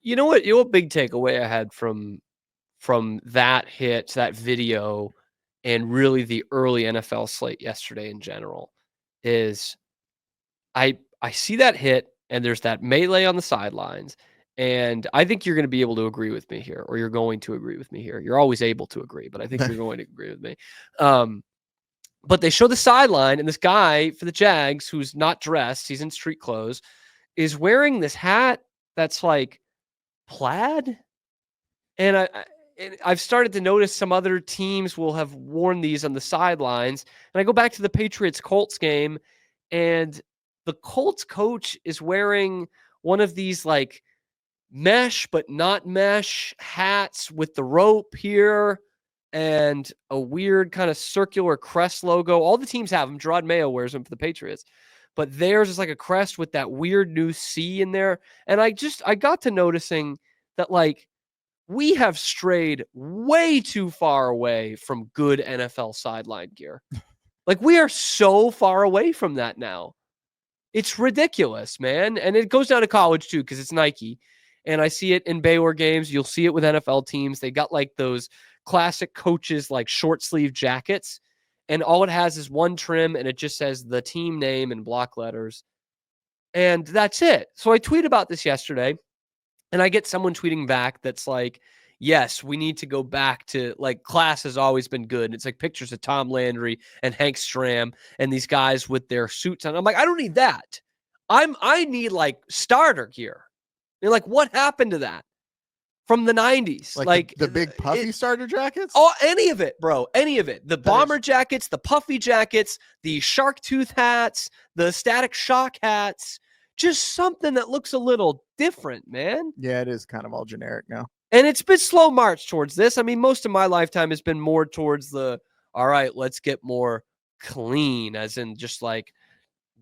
You know what big takeaway I had from that hit, that video, and really the early NFL slate yesterday in general is I see that hit and there's that melee on the sidelines. And I think you're going to be able to agree with me here, or you're going to agree with me here. You're always able to agree, but I think you're going to agree with me. But they show the sideline, and this guy for the Jags, who's not dressed, he's in street clothes, is wearing this hat that's like plaid. And I've started to notice some other teams will have worn these on the sidelines. And I go back to the Patriots Colts game, and the Colts coach is wearing one of these like mesh but not mesh hats with the rope here and a weird kind of circular crest logo. All the teams have them. Gerard Mayo wears them for the Patriots, but theirs is like a crest with that weird new C in there. And I got to noticing that like we have strayed way too far away from good NFL sideline gear. Like we are so far away from that now. It's ridiculous, man. And it goes down to college too, because it's Nike. And I see it in Baylor games. You'll see it with NFL teams. They got like those classic coaches, like short sleeve jackets. And all it has is one trim and it just says the team name in block letters. And that's it. So I tweeted about this yesterday. And I get someone tweeting back that's like, yes, we need to go back to like class has always been good. And it's like pictures of Tom Landry and Hank Stram and these guys with their suits on. I'm like, I don't need that. I need like starter gear. You're like, what happened to that from the 90s? Like the big puffy starter jackets? Oh, any of it, bro. Any of it. The bomber jackets, the puffy jackets, the shark tooth hats, the static shock hats. Just something that looks a little different, man. Yeah, it is kind of all generic now. And it's been slow march towards this. I mean, most of my lifetime has been more towards the, all right, let's get more clean, as in just like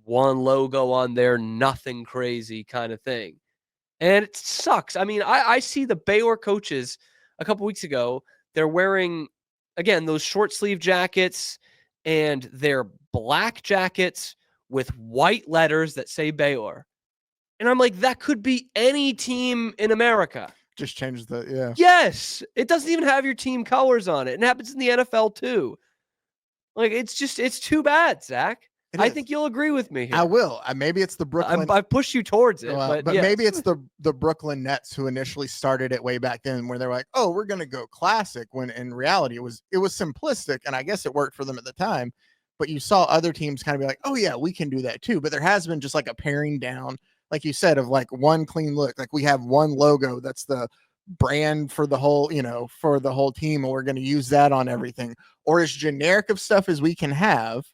one logo on there, nothing crazy kind of thing. And it sucks. I mean, I see the Baylor coaches a couple weeks ago. They're wearing, again, those short sleeve jackets and their black jackets with white letters that say Baylor. And I'm like, that could be any team in America. Just change the, yeah. Yes. It doesn't even have your team colors on it. It happens in the NFL too. Like, it's too bad, Zach. I think you'll agree with me here. I will. Maybe it's the Brooklyn. I pushed you towards it. But yes. Maybe it's the Brooklyn Nets who initially started it way back then, where they're like, oh, we're going to go classic, when in reality it was simplistic. And I guess it worked for them at the time. But you saw other teams kind of be like, oh, yeah, we can do that too. But there has been just like a paring down, like you said, of like one clean look. Like we have one logo that's the brand for the whole, for the whole team. And we're going to use that on everything, or as generic of stuff as we can have.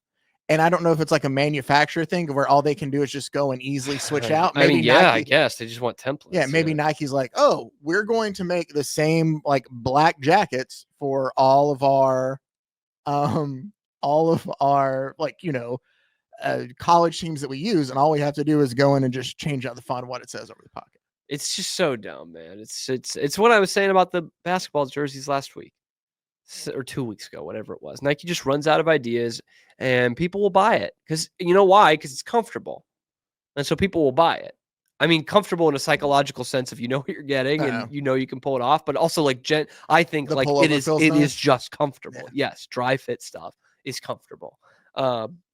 And I don't know if it's like a manufacturer thing where all they can do is just go and easily switch out. Maybe I mean, yeah, Nike, I guess they just want templates. Yeah, maybe Nike's like, oh, we're going to make the same like black jackets for all of our like, college teams that we use, and all we have to do is go in and just change out the font of what it says over the pocket. It's just so dumb, man. It's what I was saying about the basketball jerseys last week or 2 weeks ago, whatever it was. Nike just runs out of ideas and people will buy it. Because you know why? Because it's comfortable. And so people will buy it. I mean, comfortable in a psychological sense if you know what you're getting and you can pull it off. But also like I think like it is just comfortable. Yeah. Yes, dry fit stuff is comfortable.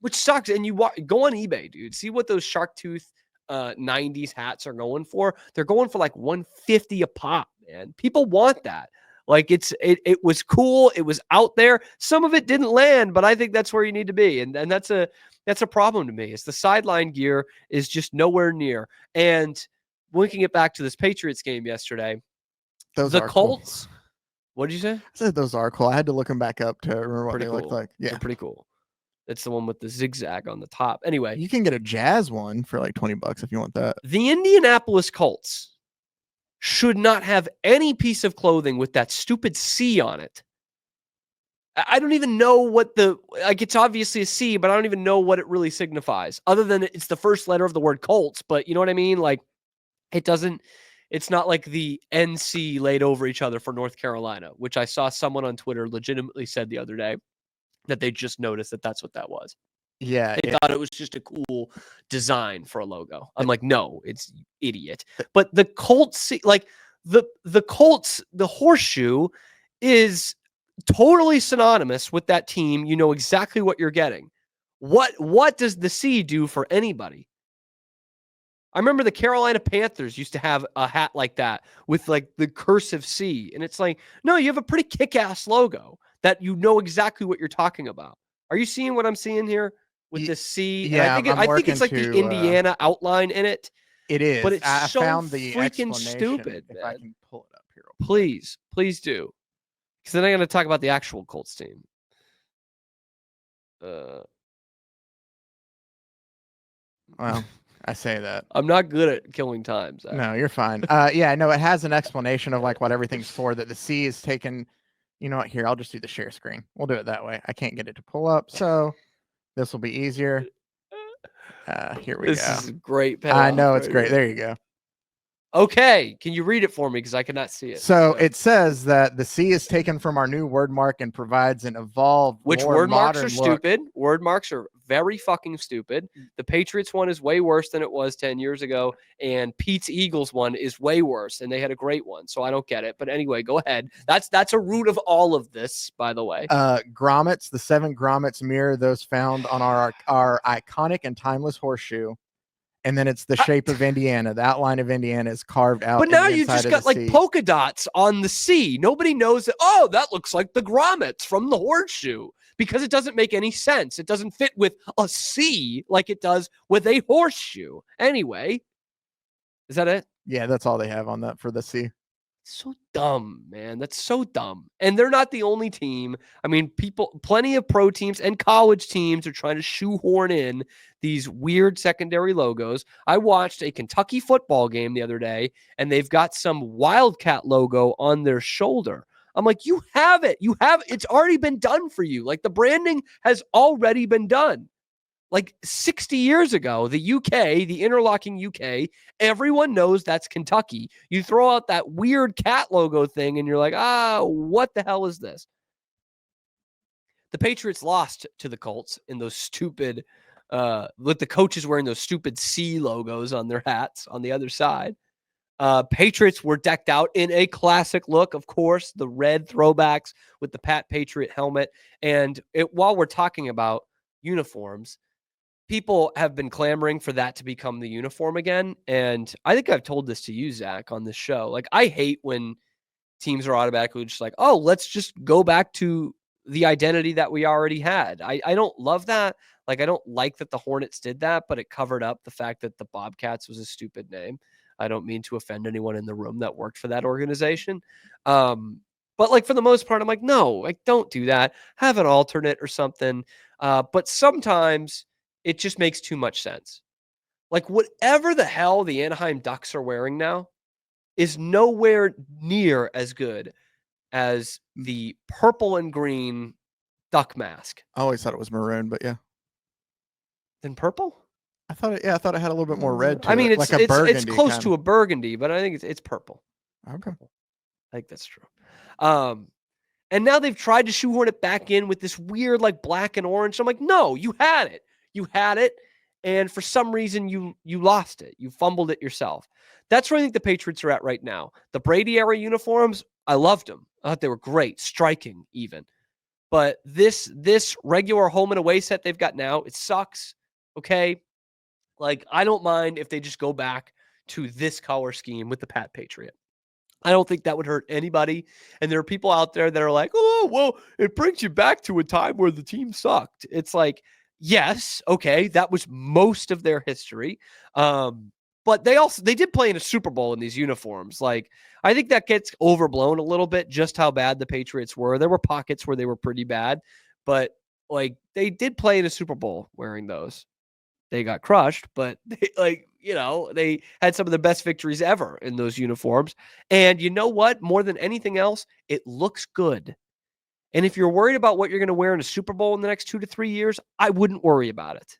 Which sucks. And you go on eBay, dude. See what those shark tooth 90s hats are going for. They're going for like $150 a pop, man. People want that. Like it was cool. It was out there. Some of it didn't land, but I think that's where you need to be. And that's a problem to me. Is the sideline gear is just nowhere near. And linking it back to this Patriots game yesterday, the Colts. Cool. What did you say? I said those are cool. I had to look them back up to remember what they looked like. Yeah, they're pretty cool. It's the one with the zigzag on the top. Anyway, you can get a Jazz one for like $20 if you want that. The Indianapolis Colts should not have any piece of clothing with that stupid C on it. I don't even know what it's obviously a C, but I don't even know what it really signifies other than it's the first letter of the word Colts. But you know what I mean? Like it's not like the NC laid over each other for North Carolina, which I saw someone on Twitter legitimately said the other day that they just noticed that that's what that was. Yeah. They thought it was just a cool design for a logo. I'm like, no, it's idiot. But the Colts, like the Colts, the horseshoe is totally synonymous with that team. You know exactly what you're getting. What does the C do for anybody? I remember the Carolina Panthers used to have a hat like that with like the cursive C. And it's like, no, you have a pretty kick-ass logo that you know exactly what you're talking about. Are you seeing what I'm seeing here with this C? And Yeah, I think it's like the Indiana outline in it. It is. But it's I so found the freaking stupid, if man. I can pull it up here. Please do. Because then I'm going to talk about the actual Colts team. Well, I say that. I'm not good at killing time, Zach. No, you're fine. Yeah, no, it has an explanation of like what everything's for, that the C is taken. You know what? Here, I'll just do the share screen. We'll do it that way. I can't get it to pull up, so this will be easier. Here we go. This is great. I know, it's great. There you go. Okay, can you read it for me? Because I cannot see it. So it says that the C is taken from our new word mark and provides an evolved, which more word marks modern are look. stupid. Word marks are very fucking stupid. The Patriots one is way worse than it was 10 years ago, and Pete's Eagles one is way worse, and they had a great one, so I don't get it. But anyway, go ahead. That's a root of all of this, by the way. Grommets, the 7 grommets mirror those found on our iconic and timeless horseshoe. And then it's the shape of Indiana. The outline of Indiana is carved out. But now you just got like polka dots on the C. Nobody knows that, oh, that looks like the grommets from the horseshoe, because it doesn't make any sense. It doesn't fit with a C like it does with a horseshoe. Anyway, is that it? Yeah, that's all they have on that for the C. So dumb, man. That's so dumb. And they're not the only team. I mean, plenty of pro teams and college teams are trying to shoehorn in these weird secondary logos. I watched a Kentucky football game the other day, and they've got some Wildcat logo on their shoulder. I'm like, you have it. It's already been done for you. Like, the branding has already been done. Like 60 years ago, the UK, the interlocking UK, everyone knows that's Kentucky. You throw out that weird cat logo thing and you're like, what the hell is this? The Patriots lost to the Colts in those stupid, with the coaches wearing those stupid C logos on their hats on the other side. Patriots were decked out in a classic look, of course, the red throwbacks with the Pat Patriot helmet. And while we're talking about uniforms, people have been clamoring for that to become the uniform again. And I think I've told this to you, Zach, on this show. Like, I hate when teams are automatically just like, oh, let's just go back to the identity that we already had. I don't love that. Like, I don't like that the Hornets did that, but it covered up the fact that the Bobcats was a stupid name. I don't mean to offend anyone in the room that worked for that organization. But like, for the most part, I'm like, no, like, don't do that. Have an alternate or something. But sometimes it just makes too much sense. Like, whatever the hell the Anaheim Ducks are wearing now is nowhere near as good as the purple and green duck mask. I always thought it was maroon, but yeah. Then purple? I thought it had a little bit more red to it. I mean, like a burgundy. It's close to a burgundy, but I think it's purple. Okay. I think that's true. And now they've tried to shoehorn it back in with this weird, like, black and orange. So I'm like, no, you had it. You had it, and for some reason you lost it. You fumbled it yourself. That's where I think the Patriots are at right now. The Brady era uniforms, I loved them. I thought they were great, striking even. But this regular home and away set they've got now, it sucks. Okay, like, I don't mind if they just go back to this color scheme with the Pat Patriot. I don't think that would hurt anybody. And there are people out there that are like, oh, well, it brings you back to a time where the team sucked. It's like, yes, okay, that was most of their history. But they did play in a Super Bowl in these uniforms. Like, I think that gets overblown a little bit, just how bad the Patriots were. There were pockets where they were pretty bad, but like, they did play in a Super Bowl wearing those. They got crushed, but they had some of the best victories ever in those uniforms. And you know what? More than anything else, it looks good. And if you're worried about what you're going to wear in a Super Bowl in the next 2 to 3 years, I wouldn't worry about it.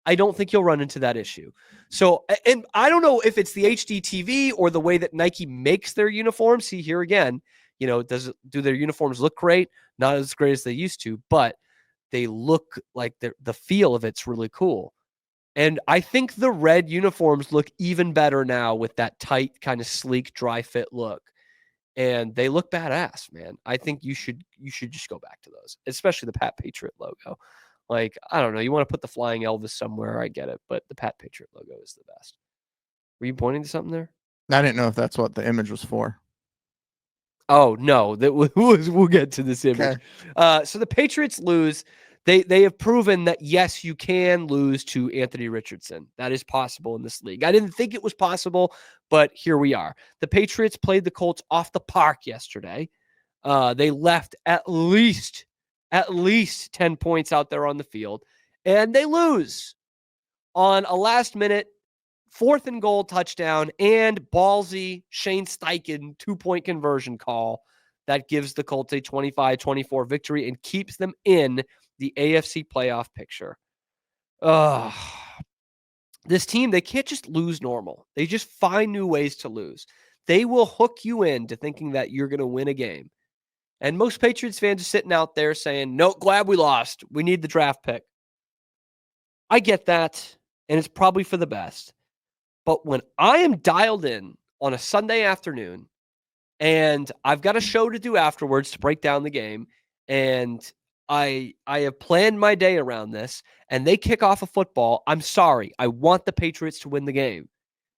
I don't think you'll run into that issue. So, and I don't know if it's the HD TV or the way that Nike makes their uniforms. See, here again, do their uniforms look great? Not as great as they used to, but they look like the feel of it's really cool. And I think the red uniforms look even better now with that tight, kind of sleek, dry fit look. And they look badass, man. I think you should just go back to those, especially the Pat Patriot logo. Like, I don't know, you want to put the flying Elvis somewhere, I get it, but the Pat Patriot logo is the best. Were you pointing to something there? I didn't know if that's what the image was for. Oh no, we'll get to this image. Okay. So the Patriots lose. They have proven that yes, you can lose to Anthony Richardson. That is possible in this league. I didn't think it was possible, but here we are. The Patriots played the Colts off the park yesterday. They left at least 10 points out there on the field, and they lose on a last-minute 4th and goal touchdown and ballsy Shane Steichen 2-point conversion call that gives the Colts a 25-24 victory and keeps them in the AFC playoff picture. This team, they can't just lose normal. They just find new ways to lose. They will hook you into thinking that you're going to win a game. And most Patriots fans are sitting out there saying, no, glad we lost. We need the draft pick. I get that, and it's probably for the best. But when I am dialed in on a Sunday afternoon and I've got a show to do afterwards to break down the game, and I have planned my day around this, and they kick off a football, I'm sorry. I want the Patriots to win the game.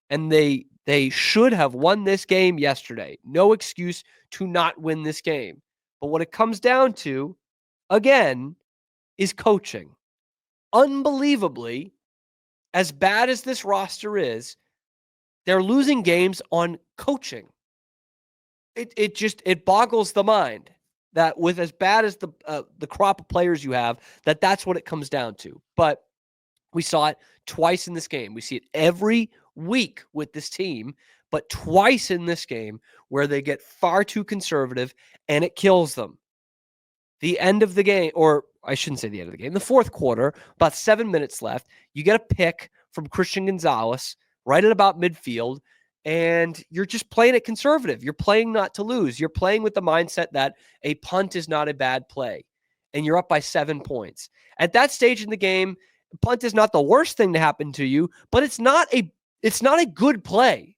And they should have won this game yesterday. No excuse to not win this game. But what it comes down to, again, is coaching. Unbelievably, as bad as this roster is, they're losing games on coaching. It boggles the mind that with as bad as the crop of players you have, that's what it comes down to. But we saw it twice in this game. We see it every week with this team, but twice in this game where they get far too conservative and it kills them. The end of the game, or I shouldn't say the end of the game, the fourth quarter, about 7 minutes left, you get a pick from Christian Gonzalez right at about midfield, and you're just playing it conservative. You're playing not to lose. You're playing with the mindset that a punt is not a bad play, and you're up by 7 points. At that stage in the game, punt is not the worst thing to happen to you, but it's not a good play.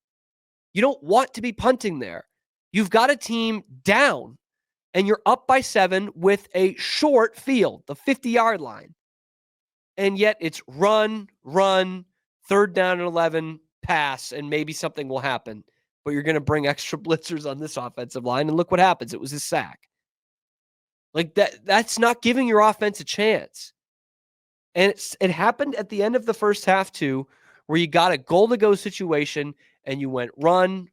You don't want to be punting there. You've got a team down, and you're up by 7 with a short field, the 50-yard line. And yet it's run, 3rd down and 11, pass, and maybe something will happen. But you're going to bring extra blitzers on this offensive line, and look what happens. It was a sack. Like that's not giving your offense a chance. And it happened at the end of the first half too, where you got a goal-to-go situation, and you went run.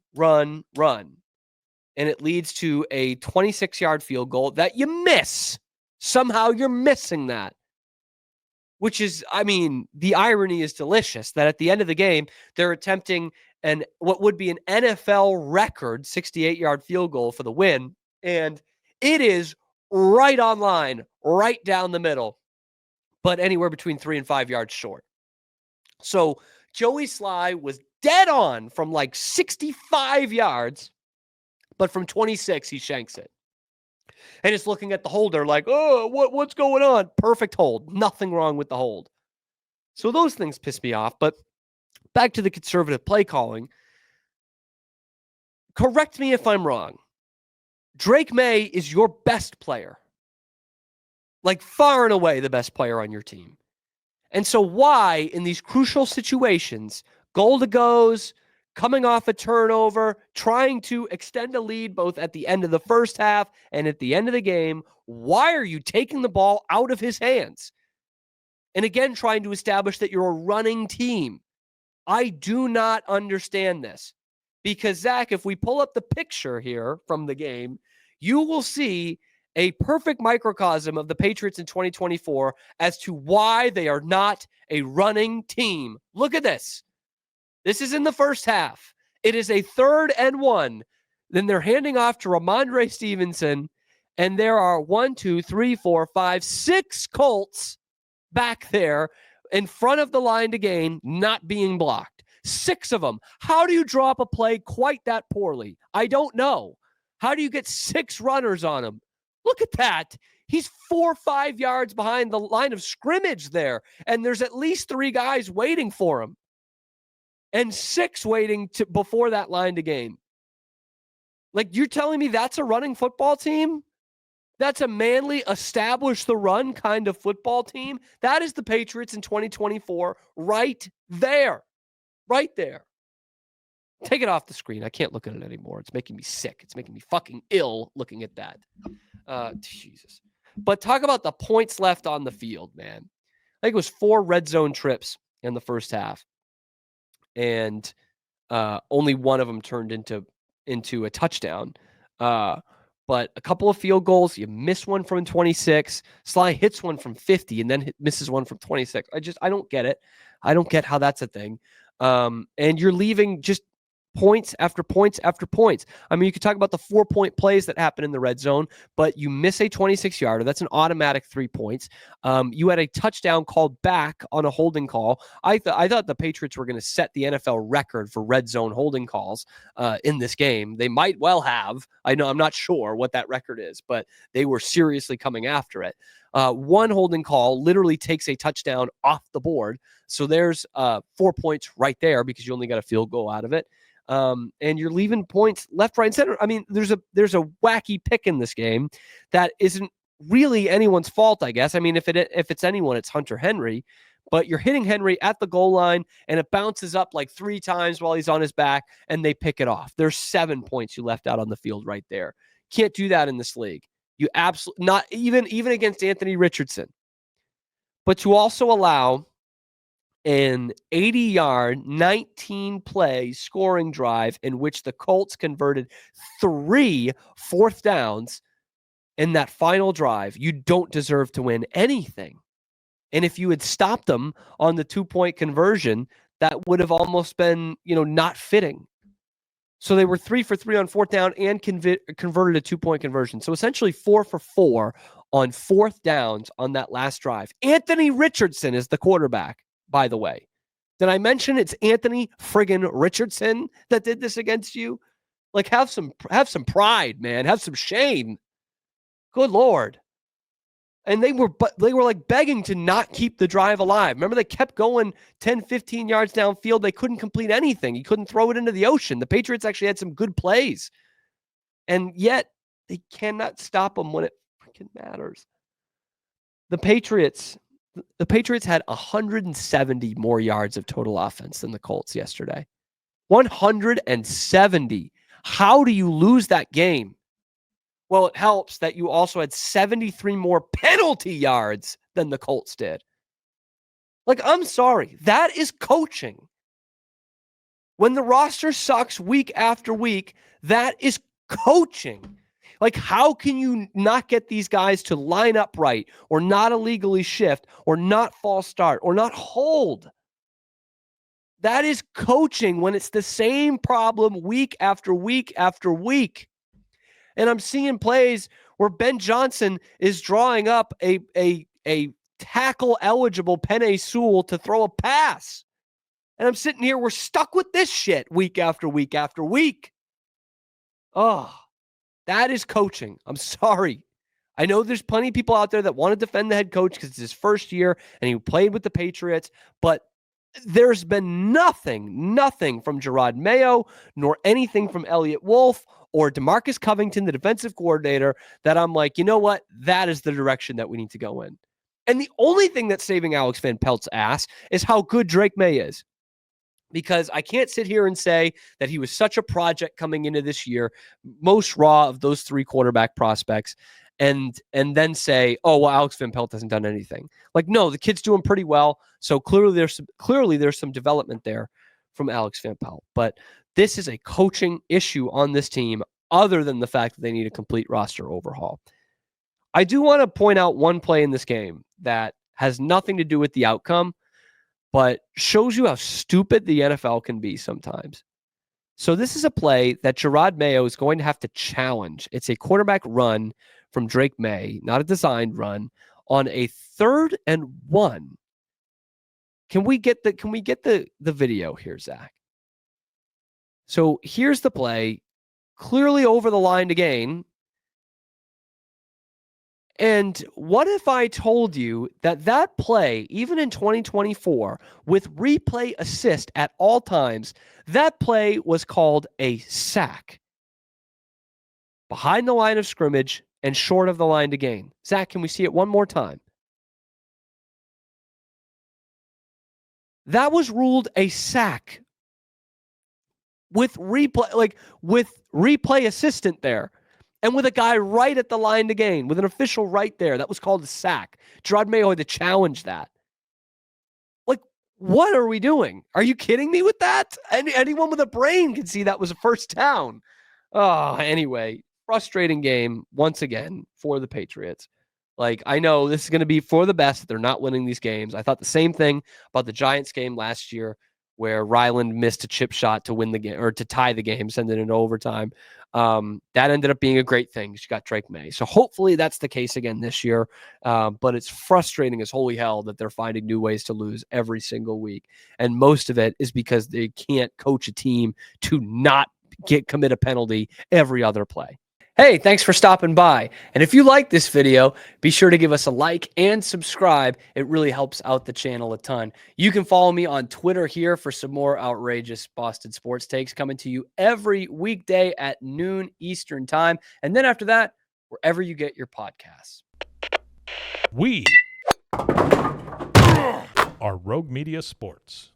And it leads to a 26-yard field goal that you miss. Somehow you're missing that. Which is, I mean, the irony is delicious that at the end of the game, they're attempting what would be an NFL record 68-yard field goal for the win. And it is right on line, right down the middle, but anywhere between 3 and 5 yards short. So Joey Sly was dead on from like 65 yards, but from 26, he shanks it. And it's looking at the holder like, oh, what's going on? Perfect hold. Nothing wrong with the hold. So those things piss me off. But back to the conservative play calling. Correct me if I'm wrong. Drake May is your best player. Like far and away the best player on your team. And so why, in these crucial situations, goal to goes, coming off a turnover, trying to extend a lead both at the end of the first half and at the end of the game, why are you taking the ball out of his hands? And again, trying to establish that you're a running team. I do not understand this. Because, Zach, if we pull up the picture here from the game, you will see a perfect microcosm of the Patriots in 2024 as to why they are not a running team. Look at this. This is in the first half. It is a 3rd and 1. Then they're handing off to Ramondre Stevenson, and there are 6 Colts back there in front of the line to gain, not being blocked. 6 of them. How do you draw up a play quite that poorly? I don't know. How do you get 6 runners on them? Look at that. He's 4 or 5 yards behind the line of scrimmage there, and there's at least 3 guys waiting for him and 6 waiting before that line to gain. Like, you're telling me that's a running football team? That's a manly, establish the run kind of football team? That is the Patriots in 2024 right there. Right there. Take it off the screen. I can't look at it anymore. It's making me sick. It's making me fucking ill looking at that. Jesus. But talk about the points left on the field, man. I think it was 4 red zone trips in the first half. And only one of them turned into a touchdown. But a couple of field goals, you miss one from 26. Sly hits one from 50 and then misses one from 26. I don't get it. I don't get how that's a thing. And you're leaving just points after points after points. I mean, you could talk about the 4-point plays that happen in the red zone, but you miss a 26-yarder. That's an automatic 3 points. You had a touchdown called back on a holding call. I thought the Patriots were going to set the NFL record for red zone holding calls in this game. They might well have. I'm not sure what that record is, but they were seriously coming after it. One holding call literally takes a touchdown off the board. So there's 4 points right there because you only got a field goal out of it. And you're leaving points left, right, and center. I mean, there's a wacky pick in this game that isn't really anyone's fault, I guess. I mean, if it's anyone, it's Hunter Henry. But you're hitting Henry at the goal line, and it bounces up like 3 times while he's on his back, and they pick it off. There's 7 points you left out on the field right there. Can't do that in this league. You absolutely not even against Anthony Richardson. But to also allow an 80-yard, 19-play scoring drive in which the Colts converted 3 fourth downs in that final drive, you don't deserve to win anything. And if you had stopped them on the 2-point conversion, that would have almost been, not fitting. So they were 3 for 3 on 4th down and converted a 2-point conversion. So essentially 4 for 4 on 4th downs on that last drive. Anthony Richardson is the quarterback, by the way. Did I mention it's Anthony friggin' Richardson that did this against you? Like, have some pride, man. Have some shame. Good Lord. And they were like begging to not keep the drive alive. Remember, they kept going 10, 15 yards downfield. They couldn't complete anything. He couldn't throw it into the ocean. The Patriots actually had some good plays. And yet, they cannot stop them when it freaking matters. The Patriots had 170 more yards of total offense than the Colts yesterday. 170. How do you lose that game? Well, it helps that you also had 73 more penalty yards than the Colts did. Like, I'm sorry. That is coaching. When the roster sucks week after week, that is coaching. Like, how can you not get these guys to line up right or not illegally shift or not false start or not hold? That is coaching when it's the same problem week after week after week. And I'm seeing plays where Ben Johnson is drawing up a tackle-eligible Penei Sewell to throw a pass. And I'm sitting here, we're stuck with this shit week after week after week. Oh, that is coaching. I'm sorry. I know there's plenty of people out there that want to defend the head coach because it's his first year and he played with the Patriots, but there's been nothing from Gerard Mayo, nor anything from Elliott Wolf or DeMarcus Covington, the defensive coordinator, that I'm like, you know what? That is the direction that we need to go in. And the only thing that's saving Alex Van Pelt's ass is how good Drake May is. Because I can't sit here and say that he was such a project coming into this year, most raw of those 3 quarterback prospects, and then say, oh, well, Alex Van Pelt hasn't done anything. Like, no, the kid's doing pretty well. So clearly there's some development there from Alex Van Pelt. But this is a coaching issue on this team other than the fact that they need a complete roster overhaul. I do want to point out one play in this game that has nothing to do with the outcome, but shows you how stupid the NFL can be sometimes. So this is a play that Gerard Mayo is going to have to challenge. It's a quarterback run from Drake May, not a designed run, on a 3rd and 1. Can we get the video here, Zach? So here's the play, clearly over the line to gain. And what if I told you that that play, even in 2024, with replay assist at all times, that play was called a sack behind the line of scrimmage and short of the line to gain? Zach, can we see it one more time? That was ruled a sack with replay assistant there. And with a guy right at the line to gain, with an official right there, that was called a sack. Gerard Mayo had to challenge that. Like, what are we doing? Are you kidding me with that? Anyone with a brain can see that was a first down. Oh, anyway, frustrating game once again for the Patriots. Like, I know this is going to be for the best that they're not winning these games. I thought the same thing about the Giants game last year where Ryland missed a chip shot to win the game or to tie the game, send it into overtime. That ended up being a great thing. She got Drake May. So hopefully that's the case again this year. But it's frustrating as holy hell that they're finding new ways to lose every single week. And most of it is because they can't coach a team to not commit a penalty every other play. Hey, thanks for stopping by. And if you like this video, be sure to give us a like and subscribe. It really helps out the channel a ton. You can follow me on Twitter here for some more outrageous Boston sports takes coming to you every weekday at noon Eastern time. And then after that, wherever you get your podcasts. We are Rogue Media Sports.